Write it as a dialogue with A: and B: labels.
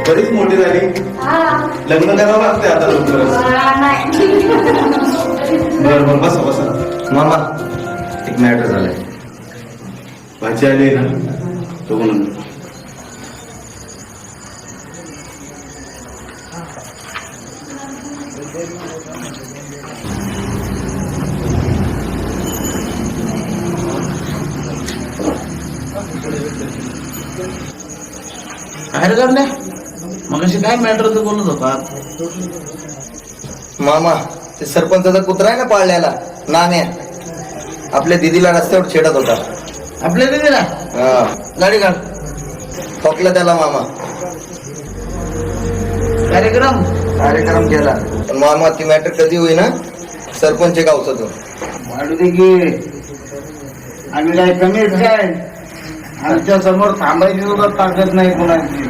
A: बरीच मोठी झाली. लग्न करावं लागते आता लवकरच. बरं बसा बसा.
B: मामा एक मॅटर झालंय.
A: भाजी आली ना तो म्हणून.
C: काय करणे मग अशी काय मॅटर तर बोलत होता.
B: मामा ते सरपंचाचा कुत्रा आहे ना पाळल्याला नाण्या, आपल्या दिदीला रस्त्यावर छेडत होता.
C: आपल्या दिदीला
B: हा
C: गाडी काढ.
B: ठोकलं त्याला मामा. कार्यक्रम केला. पण मामा ती मॅटर कधी होईना सरपंच गावचा तो.
C: वाढू दे की आम्ही काय कमीच काय. आमच्या समोर थांबायची सुद्धा ताकद नाही कोणाची.